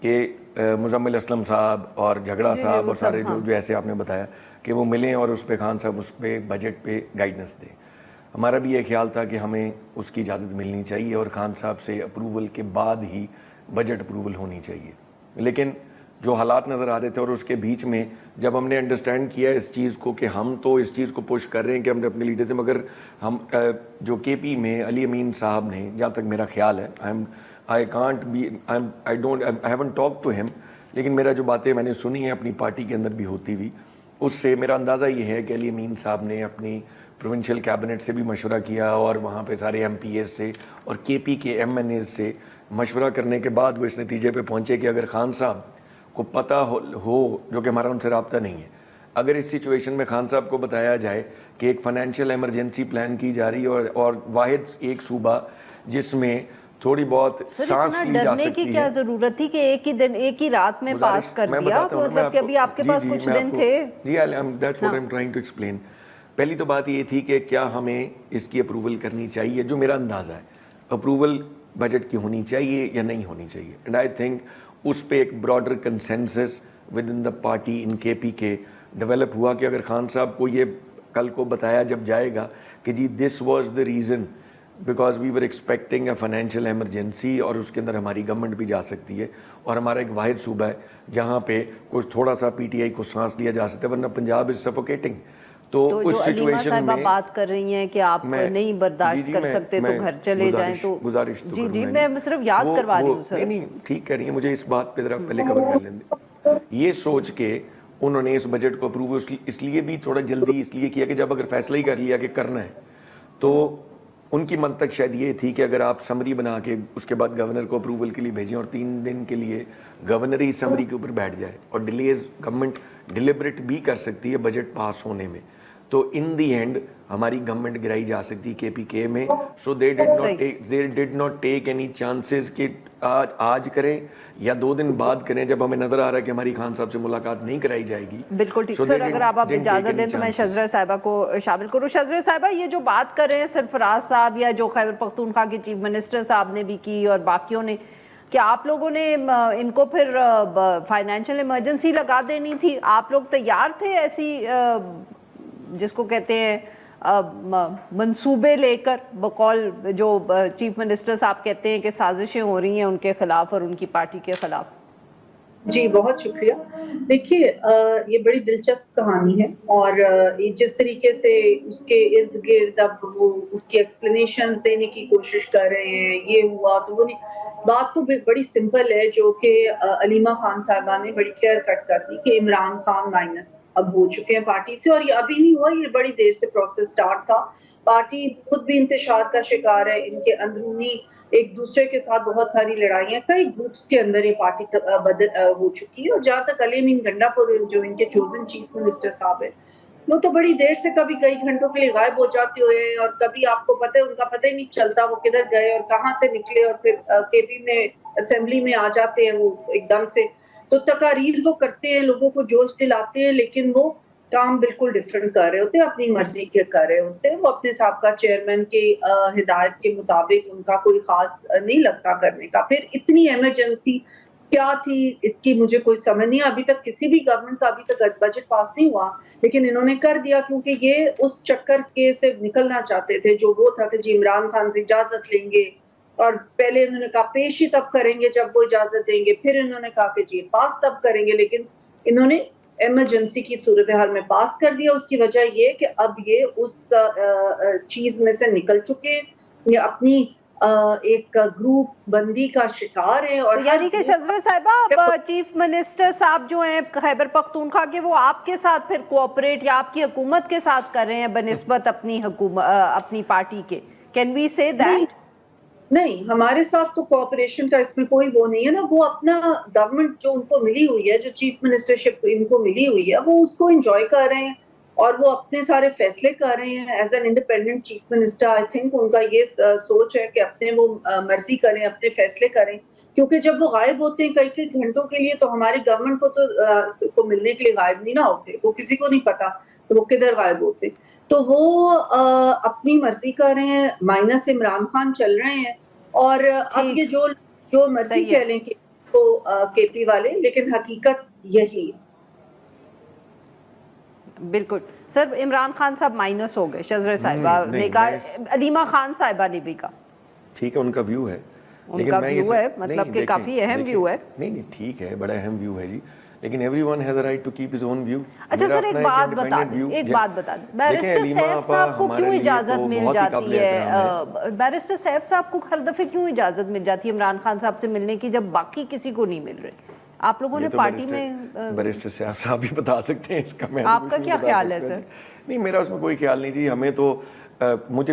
کہ مزمل اسلم صاحب اور جھگڑا صاحب اور سارے جو ایسے آپ نے بتایا کہ وہ ملیں اور اس پہ خان صاحب اس پہ بجٹ پہ گائیڈنس دیں. ہمارا بھی یہ خیال تھا کہ ہمیں اس کی اجازت ملنی چاہیے اور خان صاحب سے اپروول کے بعد ہی بجٹ اپروول ہونی چاہیے. لیکن جو حالات نظر آ رہے تھے اور اس کے بیچ میں جب ہم نے انڈرسٹینڈ کیا اس چیز کو کہ ہم تو اس چیز کو پش کر رہے ہیں کہ ہم نے اپنے لیڈر سے, مگر ہم جو کے پی میں علی امین صاحب نے, جہاں تک میرا خیال ہے, I haven't talked to him, لیکن میرا جو باتیں میں نے سنی ہیں اپنی پارٹی کے اندر بھی ہوتی ہوئی, اس سے میرا اندازہ یہ ہے کہ علی امین صاحب نے اپنی پروونشل کیبنٹ سے بھی مشورہ کیا اور وہاں پہ سارے ایم پی ایز سے اور کے پی کے ایم این ایز سے مشورہ کرنے کے بعد وہ اس نتیجے پہ پہنچے کہ اگر خان صاحب کو پتہ ہو, جو کہ ہمارا ان سے رابطہ نہیں ہے, اگر اس سچویشن میں خان صاحب کو بتایا جائے کہ ایک فائنینشیل ایمرجنسی پلان کی جا رہی ہے اور واحد ایک صوبہ جس میں تھوڑی بہت سانس لی جا سکتی ہے. کی کیا ضرورت تھی کہ ایک ہی دن ایک ہی رات میں پاس کر دیا, مطلب کہ ابھی آپ کے پاس کچھ دن تھے. جی that's what I'm trying to explain. پہلی تو بات یہ تھی کہ کیا ہمیں اس کی اپروول کرنی چاہیے, جو میرا اندازہ ہے اپروول بجٹ کی ہونی چاہیے یا نہیں ہونی چاہیے. اینڈ آئی تھنک اس پہ ایک broader consensus within the party in K P کے ڈیولپ ہوا کہ اگر خان صاحب کو یہ کل کو بتایا جب جائے گا کہ جی this was the reason because we were expecting a financial emergency, اور اس کے اندر ہماری گورنمنٹ بھی جا سکتی ہے اور ہمارا ایک واحد صوبہ ہے جہاں پہ کچھ تھوڑا سا پی ٹی آئی کو سانس لیا جا سکتا ہے, ورنہ پنجاب از سفوکیٹنگ. تو اس سچویشن میں بات کر رہی ہیں کہ آپ نہیں برداشت کر سکتے تو گھر چلے جائیں, تو گزارش جی میں صرف یاد کروا رہی ہوں سر. نہیں ٹھیک کہہ رہی ہیں, مجھے اس بات پہ ذرا پہلے کور کر لیں دیں. یہ سوچ کے انہوں نے اس بجٹ کو اپروو اس لیے بھی تھوڑا جلدی اس لیے کیا کہ جب اگر فیصلہ ہی کر لیا کہ کرنا ہے تو ان کی منطق شاید یہ تھی کہ اگر آپ سمری بنا کے اس کے بعد گورنر کو اپروول کے لیے بھیجیں اور 3 دن کے لیے گورنر ہی سمری کے اوپر بیٹھ جائے, اور ڈیلیز گورنمنٹ ڈیلیبریٹ بھی کر سکتی ہے بجٹ پاس ہونے میں, تو ان دی اینڈ ہماری گورنمنٹ گرائی جا سکتی کے پی کے میں. So they did not take any chances کہ آج کریں یا 2 دن بعد کریں, جب ہمیں نظر آ رہا ہے کہ ہماری خان صاحب سے ملاقات نہیں کرائی جائے گی. بالکل ٹھیک سر, اگر آپ اجازت دیں تو میں شذرہ صاحبہ کو شامل کروں. شذرہ صاحبہ, یہ جو بات کر رہے ہیں سرفراز صاحب یا جو خیبر پختونخوا کے چیف منسٹر صاحب نے بھی کی اور باقیوں نے, کہ آپ لوگوں نے ان کو پھر فائنینشیل ایمرجنسی لگا دینی تھی, آپ لوگ تیار تھے ایسی جس کو کہتے ہیں منصوبے لے کر, بقول جو چیف منسٹر صاحب کہتے ہیں کہ سازشیں ہو رہی ہیں ان کے خلاف اور ان کی پارٹی کے خلاف؟ جی بہت شکریہ. دیکھیے یہ بڑی دلچسپ کہانی ہے, اور جس طریقے سے اس کے ارد گرد اب وہ اس کی ایکسپلینیشنز دینے کی کوشش کر رہے ہیں, یہ ہوا تو وہ نہیں, بات تو بڑی سمپل ہے جو کہ علیمہ خان صاحبہ نے بڑی کلیئر کٹ کر دی کہ عمران خان مائنس اب ہو چکے ہیں پارٹی سے, اور یہ ابھی نہیں ہوا, یہ بڑی دیر سے پروسیس سٹارٹ تھا. پارٹی خود بھی انتشار کا شکار ہے, ان کے اندرونی ایک دوسرے کے ساتھ بہت ساری لڑائیاں کئی گروپس کے اندر یہ پارٹی ہو چکی ہے. اور جہاں تک علی امین گنڈا پور جو ان کے چوزن چیف منسٹر صاحب ہیں, وہ تو بڑی دیر سے کبھی کئی گھنٹوں کے لیے غائب ہو جاتے ہوئے, اور کبھی آپ کو پتہ ہے ان کا پتہ ہی نہیں چلتا وہ کدھر گئے اور کہاں سے نکلے, اور پھر کے پی میں اسمبلی میں آ جاتے ہیں وہ ایک دم سے. تو تقاریر وہ کرتے ہیں, لوگوں کو جوش دلاتے ہیں, لیکن وہ کام بالکل ڈفرینٹ کر رہے ہوتے ہیں, اپنی مرضی کے کر رہے ہوتے ہیں. وہ اپنے سابقہ چیئرمین کی ہدایت کے مطابق ان کا کوئی خاص نہیں لگتا کرنے کا. پھر اتنی ایمرجنسی کیا تھی اس کی مجھے کوئی سمجھ نہیں, ابھی تک کسی بھی گورنمنٹ کا ابھی تک بجٹ پاس نہیں ہوا, لیکن انہوں نے کر دیا کیونکہ یہ اس چکر کے سے نکلنا چاہتے تھے جو وہ تھا کہ جی عمران خان سے اجازت لیں گے, اور پہلے انہوں نے کہا پیش ہی تب کریں گے جب وہ اجازت دیں گے, پھر انہوں نے کہا کہ جی پاس تب کریں گے, لیکن انہوں نے ایمرجنسی کی صورتحال میں پاس کر دیا. اس کی وجہ یہ کہ اب یہ اس چیز میں سے نکل چکے, یہ اپنی ایک گروپ بندی کا شکار ہے. اور یعنی کہ شذرہ صاحبہ, چیف منسٹر صاحب جو ہیں خیبر پختونخوا کے, وہ آپ کے ساتھ پھر کوآپریٹ یا آپ کی حکومت کے ساتھ کر رہے ہیں بنسبت اپنی پارٹی کے, کین وی سے دیٹ؟ نہیں, ہمارے ساتھ تو کوآپریشن کا اس میں کوئی وہ نہیں ہے نا. وہ اپنا گورنمنٹ جو ان کو ملی ہوئی ہے, جو چیف منسٹرشپ ان کو ملی ہوئی ہے, وہ اس کو انجوائے کر رہے ہیں اور وہ اپنے سارے فیصلے کر رہے ہیں. As an independent chief minister I think in کا یہ سوچ ہے کہ اپنے وہ مرضی کریں, اپنے فیصلے کریں, کیونکہ جب وہ غائب ہوتے ہیں کئی کئی گھنٹوں کے لیے تو ہماری گورنمنٹ کو ملنے کے لیے غائب نہیں نہ ہوتے, وہ کسی کو نہیں پتا کہ وہ کدھر غائب ہوتے. تو وہ اپنی مرضی کر رہے ہیں, مائنس عمران خان چل رہے ہیں, اور اب یہ جو مرضی کہہ لیں کہ تو KP والے, لیکن حقیقت یہی ہے. بالکل سر. عمران خان صاحب مائنس ہو گئے, شذرہ صاحبہ نے کہا, علیمہ خان صاحبہ نے بھی کہا. ٹھیک ہے, ان کا ویو ہے, ان کا ویو ہے, مطلب کہ کافی اہم ویو ہے. نہیں ٹھیک ہے, بڑا اہم ویو ہے جی, لیکن everyone has a right to keep his own view. اچھا سر, ایک بات بتا دیں, بیرسٹر سیف صاحب کو کیوں اجازت مل جاتی ہے, بیرسٹر سیف صاحب کو ہر دفعہ کیوں اجازت مل جاتی ہے عمران خان صاحب سے ملنے کی, جب باقی کسی کو نہیں مل رہی؟ آپ لوگوں نے پارٹی میں, بیرسٹر سیف صاحب بھی بتا سکتے ہیں اس کا, میں آپ کا کیا خیال ہے سر؟ نہیں, میرا اس میں کوئی خیال نہیں جی. ہمیں تو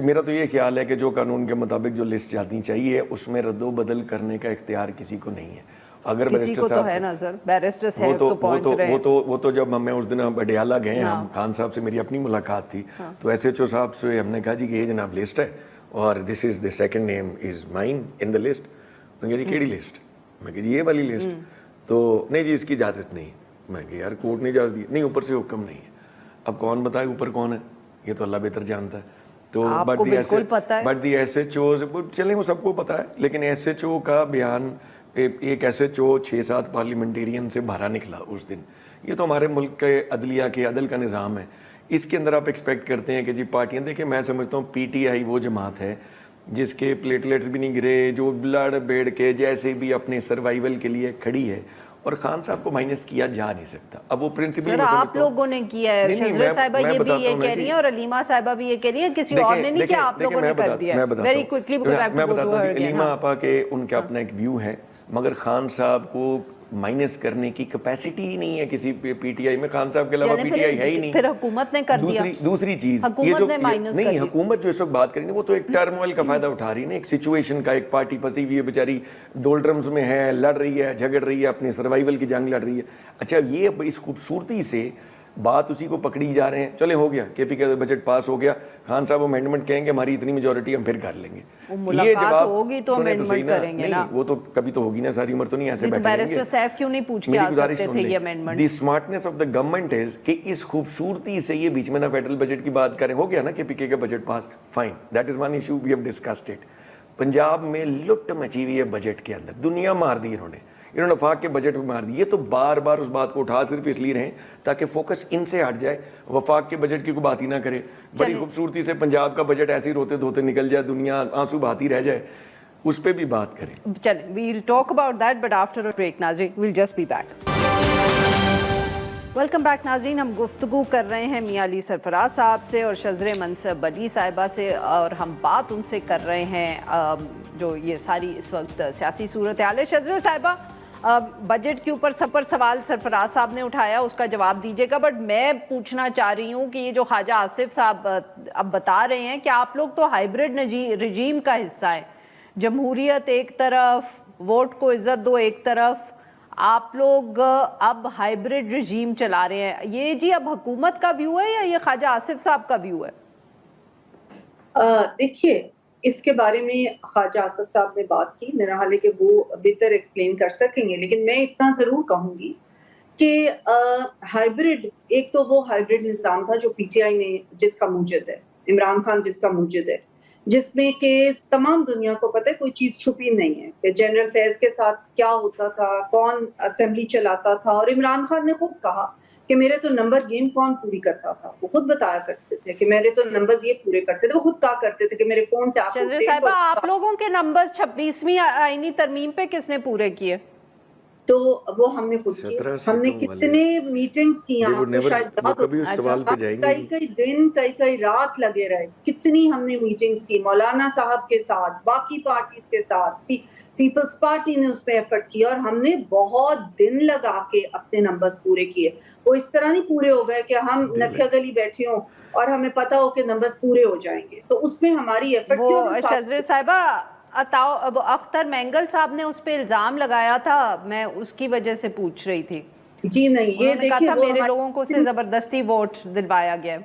میرا تو یہ خیال ہے کہ جو قانون کے مطابق جو لسٹ جانی چاہیے اس میں رد و بدل کرنے کا اختیار کسی کو نہیں ہے. اگر کسی کو تو ہے نا سر, بیرسٹر صاحب تو پہنچ رہے ہیں. وہ تو جب ہمیں اس دن اڈیالہ گئے, ہم خان صاحب سے میری اپنی ملاقات تھی, تو SHO صاحب سے ہم نے کہا جی کہ یہ جناب لسٹ ہے اور this is the second name is mine in the list. میں کہا جی کیڑی لسٹ؟ میں کہا جی یہ والی لسٹ. تو نہیں جی اس کی اجازت نہیں. میں کہا یار کورٹ نے اجازت دی نہیں, اوپر سے حکم نہیں ہے. اب کون بتائے اوپر کون ہے, یہ تو اللہ بہتر جانتا ہے. تو آپ کو بالکل پتہ ہے, بٹ دی SHOs چلیں وہ سب کو پتہ ہے, لیکن SHO کا بیان, ایک SHO 6-7 پارلیمنٹیرین سے باہر نکلا اس دن. یہ تو ہمارے ملک کے عدلیہ کے عدل کا نظام ہے. اس کے اندر آپ ایکسپیکٹ کرتے ہیں کہ جی پارٹیاں, دیکھیں میں سمجھتا ہوں PTI وہ جماعت ہے جس کے پلیٹلیٹس بھی نہیں گرے, جو لڑ بیڑ کے جیسے بھی اپنے سروائیول کے لیے کھڑی ہے, اور خان صاحب کو مائنس کیا جا نہیں سکتا. اب وہ پرنسپل سر آپ لوگوں نے کیا ہے, شذرہ صاحبہ یہ بھی یہ کہہ رہی ہیں اور علیمہ صاحبہ بھی یہ کہہ رہی ہیں, کسی اور نے نہیں کیا, آپ لوگوں نے کر دیا. Very quickly because I have to go to her. Aleema آپا کے ان کا اپنا ایک ویو ہے, مگر خان صاحب کو مائنس کرنے کی کیپیسٹی ہی نہیں ہے کسی PTI میں. خان صاحب کے علاوہ PTI ہے ہی نہیں. پھر حکومت نے کر دیا. دوسری چیز حکومت نے مائنس کر دیا. نہیں, حکومت جو اس وقت بات کریں وہ تو ایک ٹرموائل کا فائدہ اٹھا رہی ہے نا, ایک سچویشن کا. ایک پارٹی پھنسی ہوئی ہے بیچاری, ڈولڈرمز میں ہے, لڑ رہی ہے, جھگڑ رہی ہے, اپنی سروائیول کی جنگ لڑ رہی ہے. اچھا یہ اس خوبصورتی سے بات اسی کو پکڑی جا رہے ہیں, چلے ہو گیا KP کا بجٹ پاس ہو گیا, خان صاحب امینڈمنٹ کہیں گے ہماری اتنی میجورٹی ہم پھر کر لیں گے. یہ جواب ہوگی تو امینڈمنٹ کریں گے نا, وہ تو کبھی تو ہوگی نا, ساری عمر تو نہیں ایسے بیٹھے رہیں گے. بیرسٹر سیف کیوں نہیں پوچھ کے آ سکتے تھے یہ amendment? The smartness of the government is کہ اس خوبصورتی سے یہ بیچ میں نا فیڈرل بجٹ کی بات کریں, ہو گیا نا KPK کا budget pass, fine, that is one issue we have discussed it. Punjab میں لٹ مچی ہوئی ہے بجٹ کے اندر, دنیا مار دی انہوں نے وفاق کے بجٹ میں مار دی. یہ تو بار بار اس بات کو اٹھا صرف اس لیے رہیں تاکہ فوکس ان سے ہٹ جائے, وفاق کے بجٹ کی کوئی بات ہی نہ کرے. بڑی خوبصورتی سے پنجاب کا بجٹ ایسے ہی روتے دھوتے نکل جائے, دنیا آنسو بہاتی رہ جائے, اس پہ بھی بات کریں. چلیں, we'll talk about that but after a break. ناظرین, we'll just be back. Welcome back ناظرین. ہم گفتگو کر رہے ہیں میاں علی سرفراز صاحب سے اور شذرہ منصب علی صاحبہ سے, اور ہم بات ان سے کر رہے ہیں جو یہ ساری اس وقت سیاسی صورتحال ہے. شذرہ صاحبہ, بجٹ کے اوپر سب پر سوال سرفراز صاحب نے اٹھایا, اس کا جواب دیجیے گا, بٹ میں پوچھنا چاہ رہی ہوں کہ یہ جو خواجہ آصف صاحب اب بتا رہے ہیں کہ آپ لوگ تو ہائیبرڈ رجیم کا حصہ ہیں, جمہوریت ایک طرف, ووٹ کو عزت دو ایک طرف, آپ لوگ اب ہائیبرڈ رجیم چلا رہے ہیں. یہ جی اب حکومت کا ویو ہے یا یہ خواجہ آصف صاحب کا ویو ہے؟ دیکھیے, اس کے بارے میں خواجہ آصف صاحب نے بات کی, میرا حال ہے کہ وہ بہتر ایکسپلین کر سکیں گے, لیکن میں اتنا ضرور کہوں گی کہ ہائیبرڈ, ایک تو وہ ہائیبرڈ نظام تھا جو PTI نے, جس کا موجد ہے عمران خان, جس کا موجد ہے, جس میں کہ تمام دنیا کو پتہ ہے کوئی چیز چھپی نہیں ہے کہ جنرل فیض کے ساتھ کیا ہوتا تھا, کون اسمبلی چلاتا تھا. اور عمران خان نے خود کہا کہ میرے تو نمبر گیم کون پوری کرتا تھا, وہ خود بتایا کرتے تھے کہ میرے تو نمبرز یہ پورے کرتے تھے, وہ خود کہا کرتے تھے کہ میرے فون ٹیپ ہوتے. شذرہ صاحبہ, آپ لوگوں کے نمبرز 26ویں آئینی ترمیم پہ کس نے پورے کیے؟ تو وہ ہم نے خود کی, ہم نے کتنے میٹنگز کی, آپ کو شاید کئی رات لگے رہے, کتنی ہم نے میٹنگز کی مولانا صاحب کے ساتھ, باقی پارٹیز کے ساتھ, پیپلز پارٹی نے اس پہ ایفرٹ کیا, اور ہم نے بہت دن لگا کے اپنے نمبرز پورے کیے. وہ اس طرح نہیں پورے ہو گئے کہ ہم نکھیا گلی بیٹھے ہوں اور ہمیں پتا ہو کہ نمبرز پورے ہو جائیں گے, تو اس میں ہماری ایفرٹ تھی. شذرہ صاحبہ, اختر مینگل صاحب نے اس پہ الزام لگایا تھا, میں اس کی وجہ سے پوچھ رہی تھی. جی نہیں, یہ دیکھیں میرے لوگوں کو سے زبردستی ووٹ دلوایا گیا.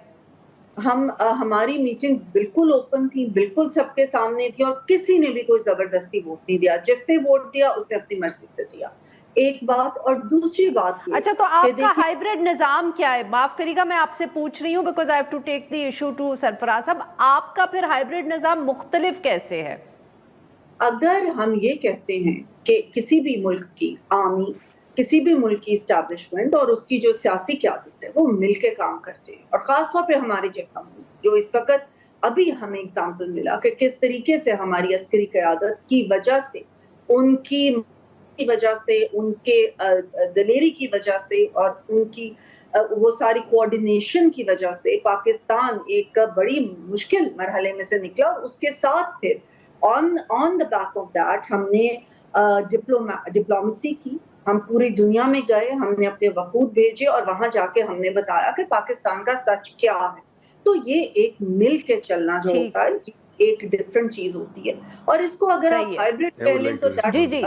ہماری میٹنگز بالکل اوپن تھی, بالکل سب کے سامنے تھی, اور کسی نے بھی کوئی زبردستی ووٹ نہیں دیا. جس نے ووٹ دیا اس نے اپنی مرضی سے دیا. ایک بات, اور دوسری بات, اچھا تو آپ کا ہائیبرڈ نظام کیا ہے؟ معاف کریے گا میں آپ سے پوچھ رہی ہوں because I have to take the issue to Sarfaraz صاحب. آپ کا پھر ہائیبرڈ نظام مختلف کیسے ہے؟ اگر ہم یہ کہتے ہیں کہ کسی بھی ملک کی آرمی، کسی بھی ملک کی اسٹیبلشمنٹ اور اس کی جو سیاسی قیادت ہے وہ مل کے کام کرتے ہیں، اور خاص طور پہ ہمارے جیسا ملک جو اس وقت ابھی ہمیں اگزامپل ملا کہ کس طریقے سے ہماری عسکری قیادت کی وجہ سے، ان کی وجہ سے، ان کے دلیری کی وجہ سے اور ان کی وہ ساری کوآرڈینیشن کی وجہ سے پاکستان ایک بڑی مشکل مرحلے میں سے نکلا، اور اس کے ساتھ پھر آن دا بیک آف دیٹ ہم نے ڈپلومیسی کی، ہم پوری دنیا میں گئے، ہم نے اپنے وفود بھیجے اور وہاں جا کے ہم نے بتایا کہ پاکستان کا سچ کیا ہے. تو یہ ایک مل کے چلنا جو ہوتا ہے ایک ڈفرنٹ چیز ہوتی ہے، اور اس کو اگر آپ ہائبرڈ کہہ لیں تو جی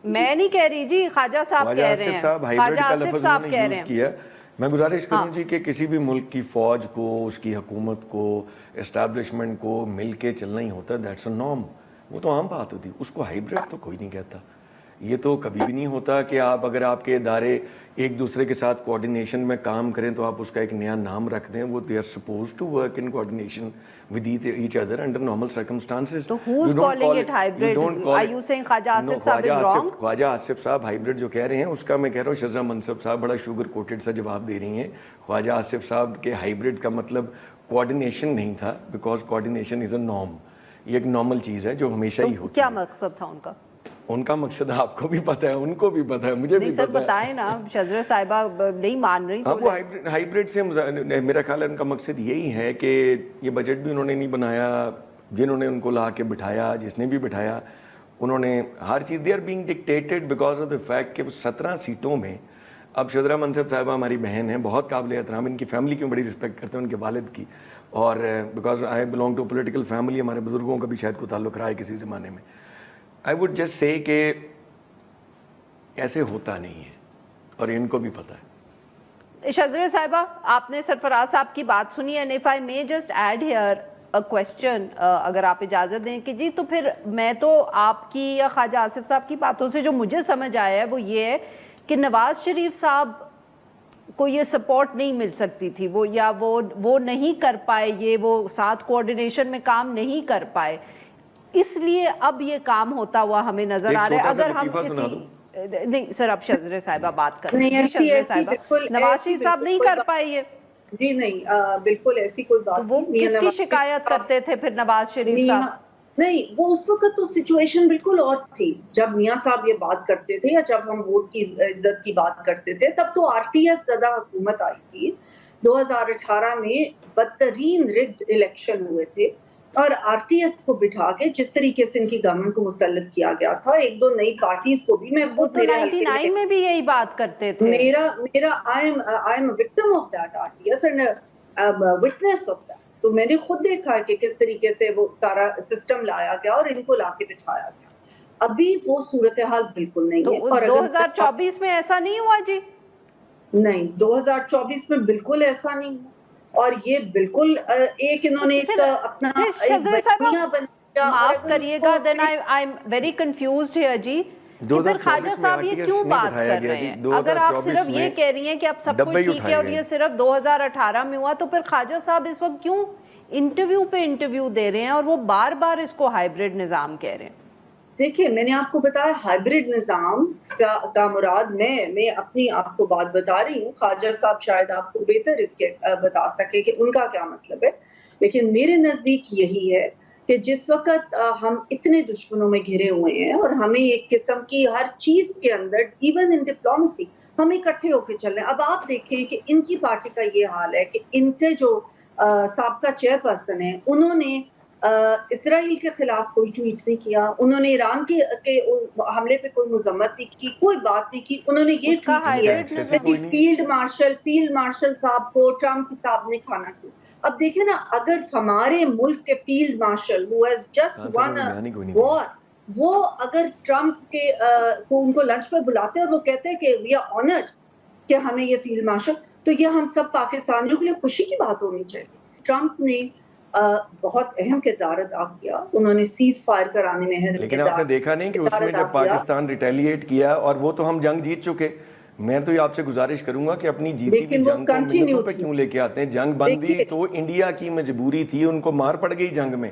میں نہیں کہہ رہی جی، خواجہ صاحب کہہ رہے ہیں، خواجہ آصف صاحب کہہ رہے ہیں. میں گزارش کروں جی کہ کسی بھی ملک کی فوج کو، اس کی حکومت کو، اسٹیبلشمنٹ کو مل کے چلنا ہی ہوتا ہے، دیٹس اے نارم. وہ تو عام بات ہوتی ہے، اس کو ہائبرڈ تو کوئی نہیں کہتا. یہ تو کبھی بھی نہیں ہوتا کہ آپ اگر آپ کے ادارے ایک دوسرے کے ساتھ کوآرڈینیشن میں کام کریں تو آپ اس کا ایک نیا نام رکھ دیں. وہ they are supposed to work in coordination with each other under normal circumstances. تو who is calling it hybrid? Are you saying Khawaja Asif Sahab is wrong? خواجہ آصف صاحب ہائبرڈ جو کہہ رہے ہیں اس کا میں کہہ رہا ہوں شزا منصب صاحب بڑا شوگر کوٹڈ سا جواب دے رہی ہیں. خواجہ آصف صاحب کے ہائبرڈ کا مطلب کوآرڈینیشن نہیں تھا، because coordination is a norm. یہ ایک نارمل چیز ہے جو ہمیشہ ہی ہوتی ہے. کیا مقصد تھا ان کا؟ ان کا مقصد آپ کو بھی پتہ ہے، ان کو بھی پتہ ہے، مجھے بھی پتہ ہے. سر بتائیں نا، شذرا صاحبہ نہیں مان رہی. وہ ہائبرڈ سے میرا خیال ہے ان کا مقصد یہی ہے کہ یہ بجٹ بھی انہوں نے نہیں بنایا، جنہوں نے ان کو لا کے بٹھایا، جس نے بھی بٹھایا، انہوں نے ہر چیز they are being dictated because of the fact کہ وہ 17 سیٹوں میں. اب شذرا منصب صاحبہ ہماری بہن ہیں، بہت قابل احترام، ان کی فیملی کی بڑی رسپیکٹ کرتے ہیں، ان کے والد کی، اور because I belong to political family, ہمارے بزرگوں کا بھی شاید کوئی تعلق رہا ہے کسی زمانے میں. آئی وڈ جسٹ سے کہ ایسے ہوتا نہیں ہے، اور ان کو بھی پتہ ہے. شذرا صاحبہ، آپ نے سرفراز صاحب کی بات سنی، and if I may just add here a question, اگر آپ اجازت دیں کہ جی، تو پھر میں تو آپ کی یا خواجہ آصف صاحب کی باتوں سے جو مجھے سمجھ آیا ہے وہ یہ ہے کہ نواز شریف صاحب کو یہ سپورٹ نہیں مل سکتی تھی، وہ یا وہ نہیں کر پائے، یہ وہ ساتھ کوآرڈینیشن میں کام نہیں کر پائے، اس لیے اب یہ کام ہوتا ہوا ہمیں نظر آ رہا ہے. اگر ہم نہیں سر، اب شذرا صاحبہ بات کر رہے ہیں، شذرا صاحبہ نواز شریف صاحب نہیں کر پائے یہ. جی نہیں، بالکل ایسی کوئی بات نہیں. وہ کس کی شکایت کرتے تھے پھر نواز شریف صاحب؟ نہیں، وہ اس وقت تو سچویشن بالکل اور تھی. جب میاں صاحب یہ بات کرتے تھے یا جب ہم ووٹ کی عزت کی بات کرتے تھے، تب تو آر ٹی ایس زدہ حکومت آئی تھی. 2018 میں بدترین رگڈ الیکشن ہوئے تھے، اور آر ٹی ایس کو بٹھا کے جس طریقے سے ان کی گورنمنٹ کو مسلط کیا گیا تھا، ایک دو نئی پارٹیز کو بھی. میں وہ تو 99 میں بھی یہی بات کرتے تھے. میرا I am victim of that R T S and witness of that. تو میں نے خود دیکھا کہ کس طریقے سے وہ سارا سسٹم لایا گیا اور ان کو لا کے بٹھایا گیا. ابھی وہ صورتحال بالکل نہیں ہے. اور 2024 میں ایسا نہیں ہوا جی؟ نہیں، 2024 میں بالکل ایسا نہیں ہوا. اور یہ بالکل ایک انہوں نے اپنا معاف کریے گا، دین آئی ایم ویری کنفیوزڈ ہے جی. پھر خواجہ صاحب یہ کیوں بات کر رہے ہیں؟ اگر آپ صرف یہ کہہ رہی ہیں کہ اب سب کچھ ٹھیک ہے اور یہ صرف 2018 میں ہوا، تو پھر خواجہ صاحب اس وقت کیوں انٹرویو پہ انٹرویو دے رہے ہیں اور وہ بار بار اس کو ہائبرڈ نظام کہہ رہے ہیں؟ دیکھیے، میں نے آپ کو بتایا ہائبرڈ نظام کا مراد میں اپنی آپ کو بات بتا رہی ہوں. خواجہ صاحب شاید آپ کو بہتر اس کے بتا سکے کہ ان کا کیا مطلب ہے، لیکن میرے نزدیک یہی ہے کہ جس وقت ہم اتنے دشمنوں میں گھرے ہوئے ہیں اور ہمیں ایک قسم کی ہر چیز کے اندر، ایون ان ڈپلومیسی، ہم اکٹھے ہو کے چل رہے ہیں. اب آپ دیکھیں کہ ان کی پارٹی کا یہ حال ہے کہ ان کے جو سابقہ چیئر پرسن ہیں، انہوں نے اسرائیل کے خلاف کوئی ٹویٹ نہیں کیا، انہوں نے ایران کے حملے پہ کوئی مذمت نہیں کی، کوئی بات نہیں کی. انہوں نے یہ ٹویٹ کیا کہ فیلڈ مارشل صاحب کو ٹرمپ صاحب نے کھانا کیوں. اب دیکھیں نا، اگر ہمارے ملک کے field marshal who has just won a war، وہ اگر ٹرمپ کے کو ان کو لنچ پہ بلاتے ہیں اور وہ کہتے ہیں کہ we are honored کہ ہمیں یہ فیلڈ مارشل، تو یہ ہم سب پاکستانیوں کے لیے خوشی کی بات ہونی چاہیے. ٹرمپ نے بہت اہم کردار ادا کیا، انہوں نے سیز فائر کرانے میں اہم، لیکن آپ نے دیکھا نہیں کہ اس میں جب پاکستان ریٹیلیٹ کیا، اور وہ تو ہم جنگ جیت چکے. میں تو یہ آپ سے گزارش کروں گا کہ اپنی جیتی ہوئی جنگ کو منتوں پہ کیوں لے کے آتے ہیں؟ جنگ بندی تو انڈیا کی مجبوری تھی، ان کو مار پڑ گئی جنگ میں،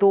2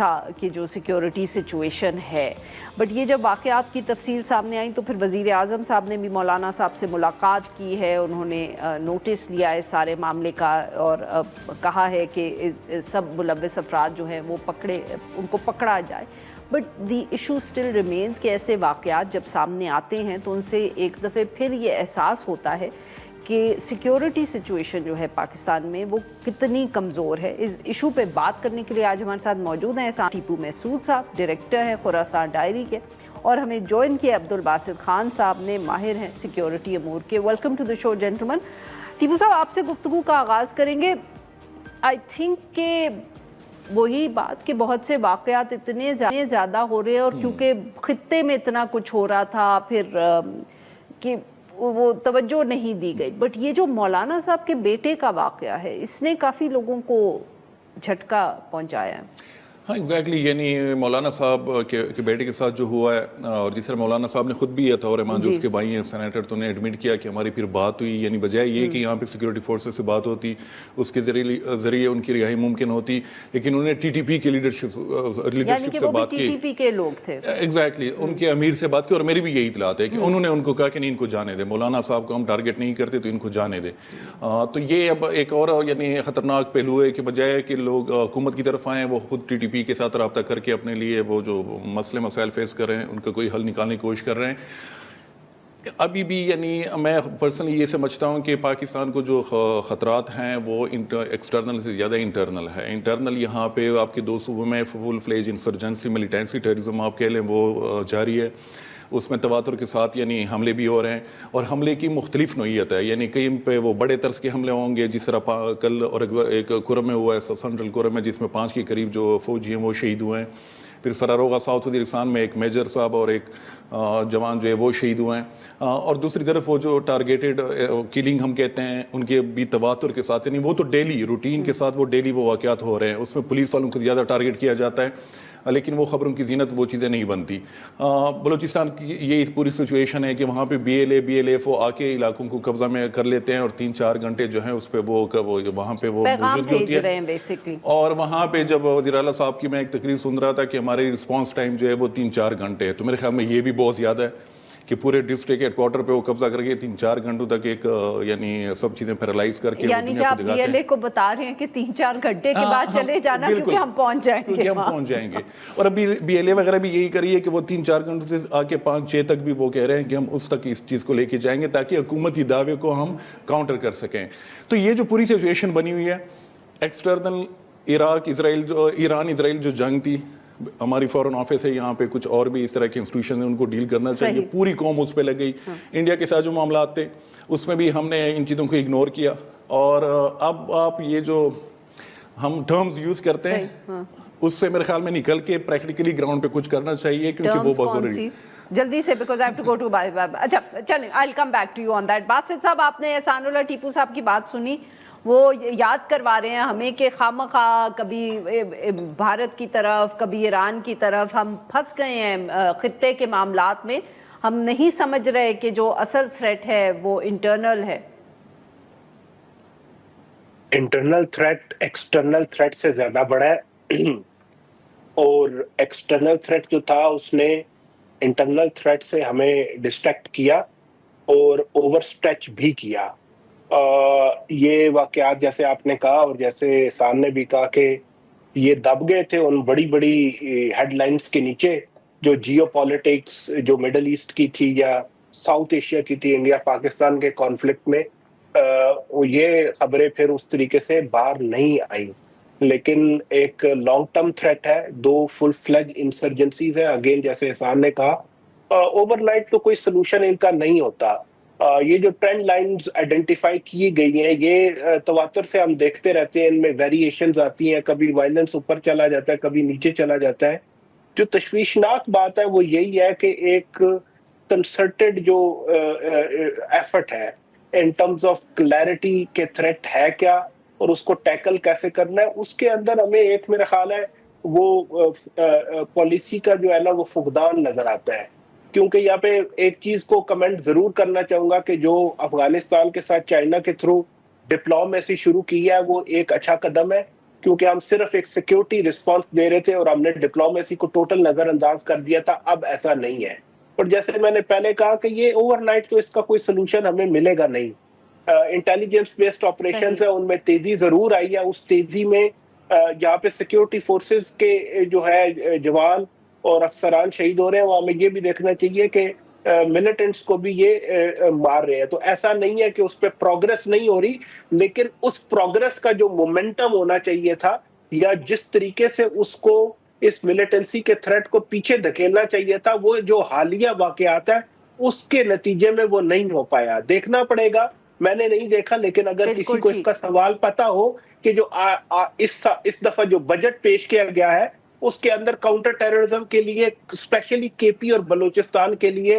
تھا کہ جو سیکیورٹی سچویشن ہے. بٹ یہ جب واقعات کی تفصیل سامنے آئی تو پھر وزیر اعظم صاحب نے بھی مولانا صاحب سے ملاقات کی ہے, انہوں نے نوٹس لیا ہے سارے معاملے کا اور کہا ہے کہ سب ملوث افراد جو ہیں وہ ان کو پکڑا جائے. But the issue still remains کہ ایسے واقعات جب سامنے آتے ہیں تو ان سے ایک دفعہ پھر یہ احساس ہوتا ہے کہ سیکیورٹی سچویشن جو ہے پاکستان میں وہ کتنی کمزور ہے. اس ایشو پہ بات کرنے کے لیے آج ہمارے ساتھ موجود ہیں احسان ٹیپو محسود صاحب, ڈائریکٹر ہیں خراسان ڈائری کے, اور ہمیں جوائن کیا عبدالباسط خان صاحب نے, ماہر ہیں سیکیورٹی امور کے. ویلکم ٹو دی شو جینٹلمن. ٹیپو صاحب, آپ سے گفتگو کا آغاز کریں گے. آئی تھنک کہ وہی بات کہ بہت سے واقعات اتنے زیادہ ہو رہے ہیں اور کیونکہ خطے میں اتنا کچھ ہو رہا تھا پھر کہ وہ توجہ نہیں دی گئی. بٹ یہ جو مولانا صاحب کے بیٹے کا واقعہ ہے اس نے کافی لوگوں کو جھٹکا پہنچایا ہے. ہاں ایگزیکٹلی, یعنی مولانا صاحب کے بیٹے کے ساتھ جو ہوا ہے, اور جس طرح مولانا صاحب نے خود بھی یہ طور ایمان جو اس کے بھائی ہیں سینیٹر, تو نے ایڈمٹ کیا کہ ہماری پھر بات ہوئی, یعنی بجائے یہ کہ یہاں پہ سیکورٹی فورسز سے بات ہوتی, اس کے ذریعے ان کی رہائی ممکن ہوتی, لیکن انہوں نے ٹی ٹی پی کے لیڈرشپ سے بات کی. ٹی ٹی پی کے لوگ تھے ایگزیکٹلی, ان کے امیر سے بات کی, اور میری بھی یہی اطلاعات ہے کہ انہوں نے ان کو کہا کہ نہیں ان کو جانے دے, مولانا صاحب کو ہم ٹارگٹ نہیں کرتے تو ان کو جانے دے. تو یہ اب ایک اور یعنی خطرناک پہلو ہے کہ بجائے کہ لوگ حکومت کی طرف آئیں, وہ خود ٹی ٹی پی کے ساتھ رابطہ کر کے اپنے لیے وہ جو مسئلے مسائل فیس کر رہے ہیں ان کا کوئی حل نکالنے کی کوشش کر رہے ہیں. ابھی بھی یعنی میں پرسنلی یہ سمجھتا ہوں کہ پاکستان کو جو خطرات ہیں وہ ایکسٹرنل سے زیادہ انٹرنل ہے. انٹرنل یہاں پہ آپ کے 2 صوبوں میں فل فلیج انسرجنسی, ملیٹنسی, ٹیررزم آپ کہہ لیں وہ جاری ہے. اس میں تواتر کے ساتھ یعنی حملے بھی ہو رہے ہیں, اور حملے کی مختلف نوعیت ہے. یعنی کہیں پہ وہ بڑے طرز کے حملے ہوں گے, جس طرح کل اور ایک کرم میں ہوا ہے, سنٹرل کرم میں, جس میں 5 کے قریب جو فوجی ہیں وہ شہید ہوئے ہیں. پھر سراروغا ساؤتھ وزیرستان میں ایک میجر صاحب اور ایک جوان جو ہے وہ شہید ہوئے ہیں. اور دوسری طرف وہ جو ٹارگیٹڈ کلنگ ہم کہتے ہیں ان کے بھی تواتر کے ساتھ, یعنی وہ تو ڈیلی روٹین کے ساتھ وہ ڈیلی وہ واقعات ہو رہے ہیں. اس میں پولیس والوں کو زیادہ ٹارگیٹ کیا جاتا ہے, لیکن وہ خبروں کی زینت وہ چیزیں نہیں بنتی. بلوچستان کی یہ پوری سچویشن ہے کہ وہاں پہ بی ایل ایف وہ آ کے علاقوں کو قبضہ میں کر لیتے ہیں, اور 3-4 گھنٹے جو ہیں اس پہ وہ وہاں پہ وہ موجودگی ہوتی ہے. اور وہاں پہ جب وزیر اعلیٰ صاحب کی میں ایک تقریر سن رہا تھا کہ ہماری رسپانس ٹائم جو ہے وہ 3-4 گھنٹے ہے, تو میرے خیال میں یہ بھی بہت زیادہ ہے کہ پورے ڈسٹرکٹ ہیڈ کوارٹر پہ وہ قبضہ کر کے 3-4 گھنٹوں تک ایک یعنی سب چیزیں پیرالائز کر کے, یعنی کہ آپ بی ایل اے کو بتا رہے ہیں کہ 3-4 گھنٹے کے بعد چلے جانا کیونکہ ہم پہنچ جائیں گے. اور ابھی بی ایل اے وغیرہ بھی یہی کری ہے کہ وہ 3-4 گھنٹوں سے آ کے 5-6 تک بھی وہ کہہ رہے ہیں کہ ہم اس تک اس چیز کو لے کے جائیں گے تاکہ حکومتی دعوے کو ہم کاؤنٹر کر سکیں. تو یہ جو پوری سچویشن بنی ہوئی ہے ایکسٹرنل, ایران اسرائیل جو جنگ تھی, ہماری فورن آفس ہے یہاں پہ, کچھ اور بھی اس طرح کے انسٹیٹیوشن ہیں, ان کو ڈیل کرنا چاہیے. پوری قوم اس پہ لگ گئی. انڈیا کے ساتھ جو معاملات تھے اس میں بھی ہم نے ان چیزوں کو اگنور کیا. اور اب آپ یہ جو ہم ٹرمز یوز کرتے ہیں اس سے میرے خیال میں نکل کے پریکٹیکلی گراؤنڈ پہ کچھ کرنا چاہیے, کیونکہ وہ بہت ضروری ہے. جلدی سے because I have to go to, اچھا چلیں I will come back to you on that. Basit صاحب, آپ نے احسان اللہ ٹیپو صاحب کی بات سنی, وہ یاد کروا رہے ہیں ہمیں کہ خواہ کبھی بھارت کی طرف کبھی ایران کی طرف ہم پھنس گئے ہیں خطے کے معاملات میں, ہم نہیں سمجھ رہے کہ جو اصل تھریٹ ہے وہ انٹرنل ہے. انٹرنل تھریٹ ایکسٹرنل تھریٹ سے زیادہ بڑا ہے, اور ایکسٹرنل تھریٹ جو تھا اس نے انٹرنل تھریٹ سے ہمیں ڈسٹریکٹ کیا اور اوور سٹریچ بھی کیا. یہ واقعات جیسے آپ نے کہا اور جیسے احسان نے بھی کہا کہ یہ دب گئے تھے ان بڑی بڑی ہیڈ لائنز کے نیچے جو جیو پالیٹکس جو مڈل ایسٹ کی تھی یا ساؤتھ ایشیا کی تھی, انڈیا پاکستان کے کانفلکٹ میں, یہ خبریں پھر اس طریقے سے باہر نہیں آئیں. لیکن ایک لانگ ٹرم تھریٹ ہے, 2 فل فلیج انسرجنسیز ہیں. اگین جیسے احسان نے کہا اوور نائٹ تو کوئی سلوشن ان کا نہیں ہوتا. یہ جو ٹرینڈ لائنز آئیڈینٹیفائی کی گئی ہیں یہ تواتر سے ہم دیکھتے رہتے ہیں, ان میں ویریشنز آتی ہیں, کبھی وائلنس اوپر چلا جاتا ہے کبھی نیچے چلا جاتا ہے. جو تشویشناک بات ہے وہ یہی ہے کہ ایک کنسرٹڈ جو ایفرٹ ہے ان ٹرمز آف کلیئرٹی کے تھریٹ ہے کیا اور اس کو ٹیکل کیسے کرنا ہے, اس کے اندر ہمیں ایک میرا خیال ہے وہ پالیسی کا جو ہے نا وہ فقدان نظر آتا ہے. کیونکہ یہاں پہ ایک چیز کو کمنٹ ضرور کرنا چاہوں گا کہ جو افغانستان کے ساتھ چائنا کے تھرو ڈپلومیسی شروع کی ہے وہ ایک اچھا قدم ہے, کیونکہ ہم صرف ایک سیکیورٹی رسپانس دے رہے تھے اور ہم نے ڈپلومیسی کو ٹوٹل نظر انداز کر دیا تھا. اب ایسا نہیں ہے. اور جیسے میں نے پہلے کہا کہ یہ اوور نائٹ تو اس کا کوئی سلوشن ہمیں ملے گا نہیں. انٹیلیجنس بیسڈ آپریشنز ہیں, ان میں تیزی ضرور آئی ہے. اس تیزی میں جہاں پہ سیکیورٹی فورسز کے جو ہے جوان اور افسران شہید ہو رہے ہیں, وہاں ہمیں یہ بھی دیکھنا چاہیے کہ ملیٹنٹس کو بھی یہ مار رہے ہیں. تو ایسا نہیں ہے کہ اس پہ پروگرس نہیں ہو رہی, لیکن اس پروگرس کا جو مومنٹم ہونا چاہیے تھا, یا جس طریقے سے اس کو اس ملیٹنسی کے تھریٹ کو پیچھے دھکیلنا چاہیے تھا, وہ جو حالیہ واقعات ہیں اس کے نتیجے میں وہ نہیں ہو پایا. دیکھنا پڑے گا, میں نے نہیں دیکھا, لیکن اگر کسی کو اس کا سوال پتا ہو کہ جو اس دفعہ جو بجٹ پیش کیا گیا ہے اس کے اندر کاؤنٹر ٹیررزم کے لیے اسپیشلی کے پی اور بلوچستان کے لیے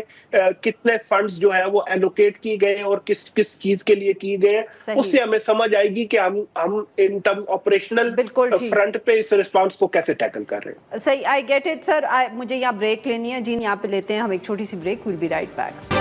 کتنے فنڈز جو ہے وہ ایلوکیٹ کی گئے ہیں اور کس کس چیز کے لیے کی گئے ہیں, اس سے ہمیں سمجھ آئے گی کہ ہم ان ٹرم آپریشنل فرنٹ پہ اس رسپانس کو کیسے ٹیکل کر رہے ہیں. صحیح, آئی گیٹ اٹ سر. مجھے یہاں بریک لینی ہے. جی یہاں پہ لیتے ہیں ہم ایک چھوٹی سی break. We'll be right back.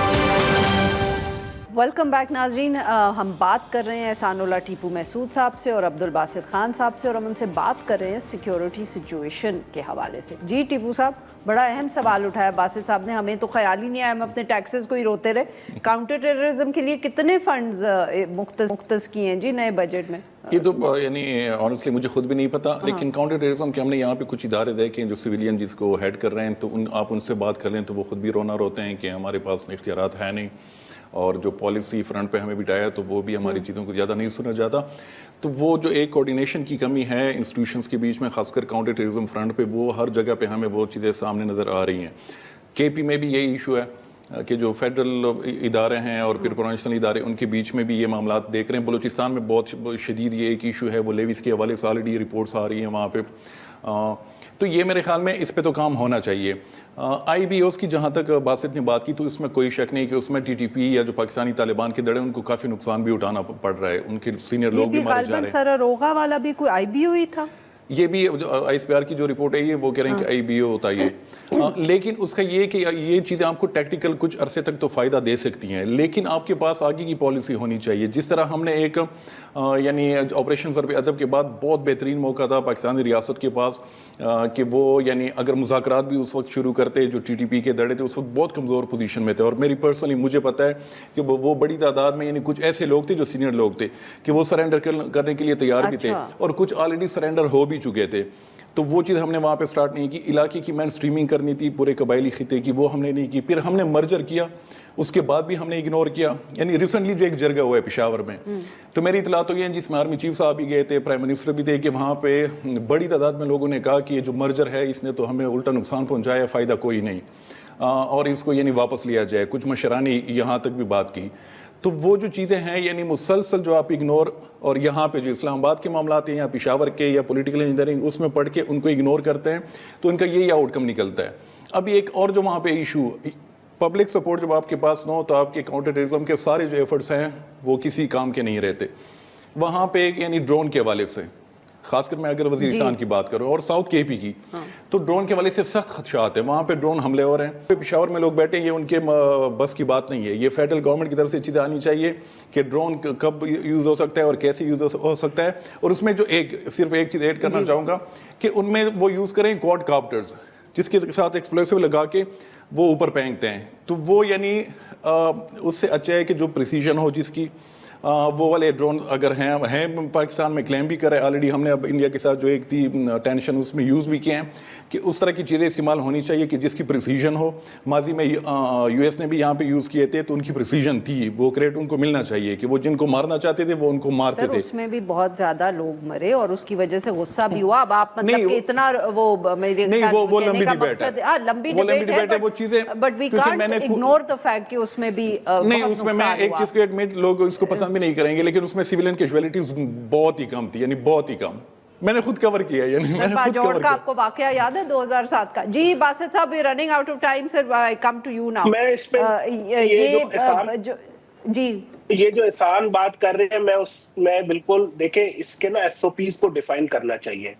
Welcome back ناظرین. ہم بات کر رہے ہیں احسان اللہ ٹیپو محسود صاحب سے اور عبدالباسط خان صاحب سے, اور ہم ان سے بات کر رہے ہیں سیکیورٹی سچویشن کے حوالے سے. جی ٹیپو صاحب, بڑا اہم سوال اٹھایا باسط صاحب نے. ہمیں تو خیال ہی نہیں آیا, ہم اپنے ٹیکسز کو ہی روتے رہے. کاؤنٹر ٹیررزم کے لیے کتنے فنڈز مختص کیے ہیں جی نئے بجٹ میں؟ یہ تو یعنی آنیسٹلی مجھے خود بھی نہیں پتا, لیکن کاؤنٹر ٹیررزم کے ہم نے یہاں پہ کچھ ادارے دیکھے جو سویلین جس کو ہیڈ کر رہے ہیں, تو آپ ان سے بات کر لیں تو وہ خود بھی رونا روتے ہیں کہ ہمارے پاس اختیارات ہے نہیں, اور جو پالیسی فرنٹ پہ ہمیں بٹھایا تو وہ بھی ہماری چیزوں کو زیادہ نہیں سنا جاتا. تو وہ جو ایک کوارڈینیشن کی کمی ہے انسٹیٹیوشنز کے بیچ میں, خاص کر کاؤنٹر ٹیررزم فرنٹ پہ, وہ ہر جگہ پہ ہمیں وہ چیزیں سامنے نظر آ رہی ہیں. کے پی میں بھی یہی ایشو ہے کہ جو فیڈرل ادارے ہیں اور پھر پروونشنل ادارے, ان کے بیچ میں بھی یہ معاملات دیکھ رہے ہیں. بلوچستان میں بہت شدید یہ ایک ایشو ہے, وہ لیویز کے حوالے سے آلریڈی رپورٹس آ رہی ہیں وہاں پہ. تو یہ میرے خیال میں اس پہ تو کام ہونا چاہیے. آئی بی اوز کی جہاں تک باسط نے بات کی, تو اس میں کوئی شک نہیں کہ اس میں ٹی ٹی پی یا جو پاکستانی طالبان کے دڑے, ان کو کافی نقصان بھی اٹھانا پڑ رہا ہے. ان کے سینئر لوگ بھی مارے جا رہے ہیں. سر روغا والا بھی کوئی آئی بی او ہی تھا. یہ بھی آئی ایس پی آر کی جو رپورٹ ہے یہ وہ کہہ رہے ہیں کہ آئی بی او ہوتا ہے یہ. لیکن اس کا یہ کہ یہ چیزیں آپ کو ٹیکٹیکل کچھ عرصے تک تو فائدہ دے سکتی ہیں, لیکن آپ کے پاس آگے کی پالیسی ہونی چاہیے. جس طرح ہم نے ایک یعنی آپریشن ضرب ادب کے بعد بہت بہترین موقع تھا پاکستانی ریاست کے پاس کہ وہ یعنی اگر مذاکرات بھی اس وقت شروع کرتے, جو ٹی ٹی پی کے دڑے تھے اس وقت بہت کمزور پوزیشن میں تھے. اور میری پرسنلی مجھے پتا ہے کہ وہ بڑی تعداد میں یعنی کچھ ایسے لوگ تھے جو سینئر لوگ تھے کہ وہ سرینڈر کرنے کے لیے تیار بھی تھے, اور کچھ آلریڈی سرینڈر ہو بھی چکے تھے. تو وہ چیز ہم نے وہاں پہ سٹارٹ نہیں کی. علاقے کی مین سٹریمنگ کرنی تھی پورے قبائلی خطے کی, وہ ہم نے نہیں کی. پھر ہم نے مرجر کیا, اس کے بعد بھی ہم نے اگنور کیا. یعنی ریسنٹلی جو ایک جرگہ ہوا ہے پشاور میں, تو میری اطلاع تو یہ ہے جس میں آرمی چیف صاحب بھی گئے تھے, پرائم منسٹر بھی تھے, کہ وہاں پہ بڑی تعداد میں لوگوں نے کہا کہ یہ جو مرجر ہے اس نے تو ہمیں الٹا نقصان پہنچایا, فائدہ کوئی نہیں, اور اس کو یعنی واپس لیا جائے. کچھ مشرانی یہاں تک بھی بات کی. تو وہ جو چیزیں ہیں یعنی مسلسل جو آپ اگنور, اور یہاں پہ جو اسلام آباد کے معاملات ہیں یا پشاور کے یا پولیٹیکل انجینئرنگ اس میں پڑھ کے ان کو اگنور کرتے ہیں, تو ان کا یہی آؤٹ کم نکلتا ہے. اب ایک اور جو وہاں پہ ایشو, پبلک سپورٹ جب آپ کے پاس نہ ہو تو آپ کے کاؤنٹر ٹیررزم کے سارے جو ایفرٹس ہیں وہ کسی کام کے نہیں رہتے. وہاں پہ یعنی ڈرون کے حوالے سے, خاص کر میں اگر وزیرستان کی بات کروں اور ساؤتھ کے پی کی, تو ڈرون کے حوالے سے سخت خدشات ہیں. وہاں پہ ڈرون حملے ہو رہے ہیں. پشاور میں لوگ بیٹھے, یہ ان کے بس کی بات نہیں ہے. یہ فیڈرل گورنمنٹ کی طرف سے چیزیں آنی چاہیے کہ ڈرون کب یوز ہو سکتا ہے اور کیسے یوز ہو سکتا ہے. اور اس میں جو صرف ایک چیز ایڈ کرنا چاہوں گا کہ ان میں وہ یوز کریں کوڈ کاپٹرز, جس کے ساتھ ایکسپلوسیو لگا کے وہ اوپر پھینکتے ہیں. تو وہ یعنی اس سے اچھا ہے کہ جو پریسیجن ہو جس کی, وہ والے ڈرون اگر ہیں پاکستان میں کلیم بھی کرے. آلریڈی ہم نے اب انڈیا کے ساتھ جو ایک تھی ٹینشن اس میں یوز بھی کیے ہیں کہ اس طرح کی چیزیں استعمال ہونی چاہیے کہ جس کی پریسیجن ہو. ماضی میں یو ایس نے بھی یہاں پہ یوز کیے تھے, تو ان کی پریسیجن تھی, وہ کریڈٹ ان کو ملنا چاہیے کہ وہ جن کو مارنا چاہتے تھے وہ ان کو مارتے تھے. اس میں بھی بہت زیادہ لوگ مرے اور اس کی وجہ سے غصہ بھی ہوا. اب آپ مطلب کہ اتنا وہ میرے وہ لمبی ڈبیٹ ہے, لمبی ڈبیٹ ہے, وہ چیزیں, but we can't ignore the fact کہ اس میں بھی نہیں, اس میں ایک چیز کو ایڈمٹ لوگ اس کو پسند بھی نہیں کریں گے, لیکن اس میں سیویلین کیجویلٹیز بہت ہی کم تھی, یعنی بہت ہی کم. میں نے خود کور کیا ہے, یعنی میں نے خود کور کیا. آپ کو واقعہ یاد ہے 2007 کا؟ جی باسط صاحب, we running out of time sir, I come to you now. میں اس پہ یہ جو احسان بات کر رہے ہیں, میں بالکل دیکھیں اس کے نا ایس او پیز کو ڈیفائن کرنا چاہیے.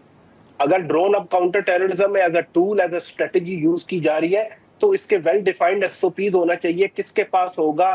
اگر ڈرون اب کاؤنٹر ٹیررزم میں as a tool, as a strategy use کی جا رہی ہے, تو اس کے well defined S O Ps ہونا چاہیے. کس کے پاس ہوگا,